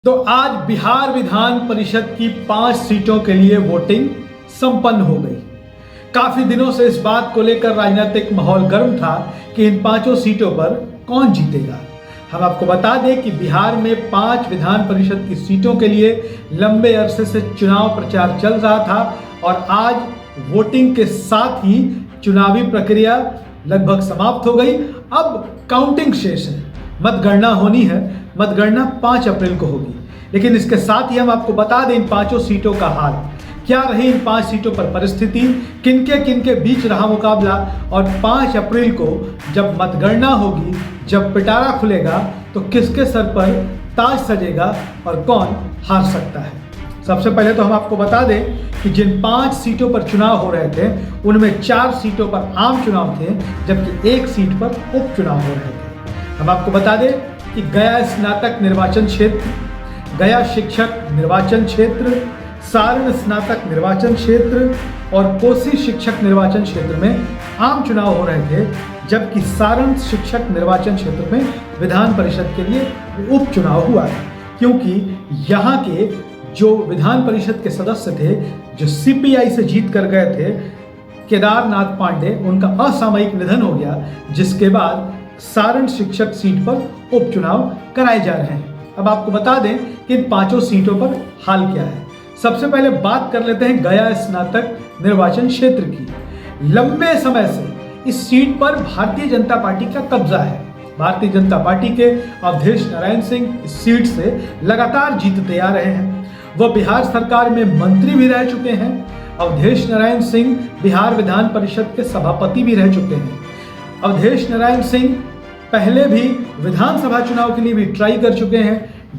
तो आज बिहार विधान परिषद की 5 सीटों के लिए वोटिंग संपन्न हो गई। काफी दिनों से इस बात को लेकर राजनीतिक माहौल गर्म था कि इन 5 सीटों पर कौन जीतेगा। हम आपको बता दें कि बिहार में 5 विधान परिषद की सीटों के लिए लंबे अरसे से चुनाव प्रचार चल रहा था और आज वोटिंग के साथ ही चुनावी प्रक्रिया लगभग समाप्त हो गई। अब काउंटिंग शेष है, मतगणना होनी है। मतगणना 5 अप्रैल को होगी। लेकिन इसके साथ ही हम आपको बता दें इन 5 सीटों का हाल क्या रही, इन 5 सीटों पर परिस्थिति, किनके बीच रहा मुकाबला और 5 अप्रैल को जब मतगणना होगी, जब पिटारा खुलेगा तो किसके सर पर ताज सजेगा और कौन हार सकता है। सबसे पहले तो हम आपको बता दें कि जिन 5 सीटों पर चुनाव हो रहे थे उनमें 4 सीटों पर आम चुनाव थे, जबकि 1 सीट पर उपचुनाव हो रहे थे। हम आपको बता दें कि गया स्नातक निर्वाचन क्षेत्र, गया शिक्षक निर्वाचन क्षेत्र, सारण स्नातक निर्वाचन क्षेत्र और कोसी शिक्षक निर्वाचन क्षेत्र में आम चुनाव हो रहे थे, जबकि सारण शिक्षक निर्वाचन क्षेत्र में विधान परिषद के लिए उपचुनाव हुआ है। क्योंकि यहाँ के जो विधान परिषद के सदस्य थे जो सीपीआई से जीत कर गए थे, केदारनाथ पांडे, उनका असामयिक निधन हो गया, जिसके बाद सारण शिक्षक सीट पर उपचुनाव कराए जा रहे हैं। अब आपको बता दें कि इन 5 सीटों पर हाल क्या है। सबसे पहले बात कर लेते हैं गया स्नातक निर्वाचन क्षेत्र की। लंबे समय से इस सीट पर भारतीय जनता पार्टी का कब्जा है। भारतीय जनता पार्टी के अवधेश नारायण सिंह इस सीट से लगातार जीतते आ रहे हैं। वह बिहार सरकार में मंत्री भी रह चुके हैं। अवधेश नारायण सिंह बिहार विधान परिषद के सभापति भी रह चुके हैं। अवधेश नारायण सिंह पहले भी विधानसभा चुनाव के लिए भी ट्राई कर चुके हैं।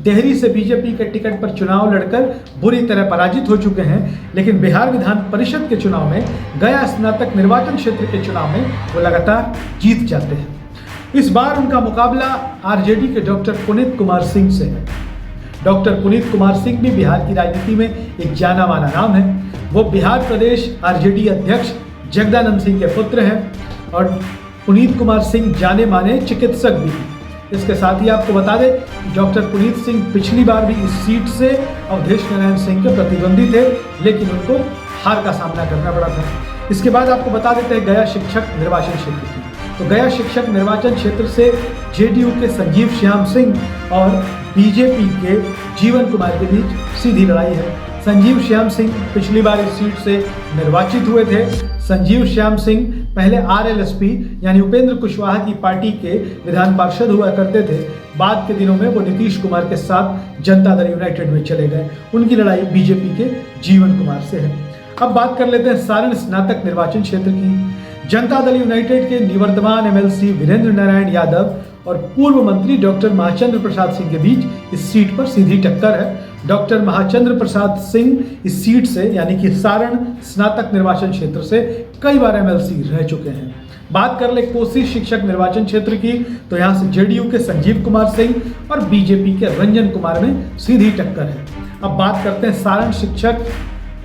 डेहरी से बीजेपी के टिकट पर चुनाव लड़कर बुरी तरह पराजित हो चुके हैं, लेकिन बिहार विधान परिषद के चुनाव में, गया स्नातक निर्वाचन क्षेत्र के चुनाव में वो लगातार जीत जाते हैं। इस बार उनका मुकाबला आरजेडी के डॉक्टर पुनीत कुमार सिंह से है। डॉक्टर पुनीत कुमार सिंह भी बिहार की राजनीति में एक जाना माना नाम है। वो बिहार प्रदेश आरजेडी अध्यक्ष जगदानंद सिंह के पुत्र हैं और पुनीत कुमार सिंह जाने माने चिकित्सक भी हैं। इसके साथ ही आपको बता दें डॉक्टर पुनीत सिंह पिछली बार भी इस सीट से अवधेश नारायण सिंह के प्रतिद्वंदी थे, लेकिन उनको हार का सामना करना पड़ा था। इसके बाद आपको बता देते हैं गया शिक्षक निर्वाचन क्षेत्र की। तो गया शिक्षक निर्वाचन क्षेत्र से जेडीयू के संजीव श्याम सिंह और बीजेपी के जीवन कुमार के बीच सीधी लड़ाई है। संजीव श्याम सिंह पिछली बार इस सीट से निर्वाचित हुए थे। संजीव श्याम सिंह पहले आरएलएसपी यानी उपेंद्र कुशवाहा की पार्टी के विधान पार्षद हुआ करते थे। बाद के दिनों में वो नीतीश कुमार के साथ जनता दल यूनाइटेड में चले गए। उनकी लड़ाई बीजेपी के जीवन कुमार से है। अब बात कर लेते हैं सारण स्नातक निर्वाचन क्षेत्र की। जनता दल यूनाइटेड के निवर्तमान एमएलसी वीरेंद्र नारायण यादव और पूर्व मंत्री डॉक्टर महाचंद्र प्रसाद सिंह के बीच इस सीट पर सीधी टक्कर है। डॉक्टर महाचंद्र प्रसाद सिंह इस सीट से यानी कि सारण स्नातक निर्वाचन क्षेत्र से कई बार एमएलसी रह चुके हैं। बात कर ले कोसी शिक्षक निर्वाचन क्षेत्र की, तो यहाँ से जेडीयू के संजीव कुमार सिंह और बीजेपी के रंजन कुमार में सीधी टक्कर है। अब बात करते हैं सारण शिक्षक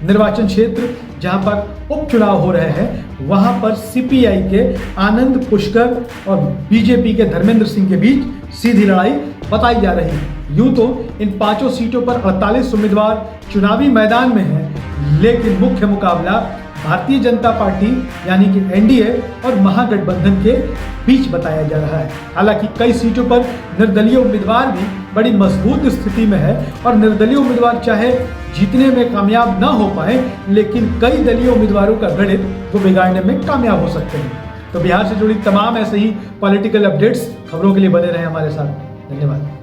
निर्वाचन क्षेत्र, जहां पर उपचुनाव हो रहे हैं। वहां पर सीपीआई के आनंद पुष्कर और बीजेपी के धर्मेंद्र सिंह के बीच सीधी लड़ाई बताई जा रही है। यूं तो इन 5 सीटों पर 48 उम्मीदवार चुनावी मैदान में हैं, लेकिन मुख्य मुकाबला भारतीय जनता पार्टी यानी कि एनडीए और महागठबंधन के बीच बताया जा रहा है। हालांकि कई सीटों पर निर्दलीय उम्मीदवार भी बड़ी मजबूत स्थिति में है और निर्दलीय उम्मीदवार चाहे जीतने में कामयाब ना हो पाए, लेकिन कई दलीय उम्मीदवारों का गणित वो बिगाड़ने में कामयाब हो सकते हैं। तो बिहार से जुड़ी तमाम ऐसे ही पॉलिटिकल अपडेट्स, खबरों के लिए बने रहे हमारे साथ। धन्यवाद।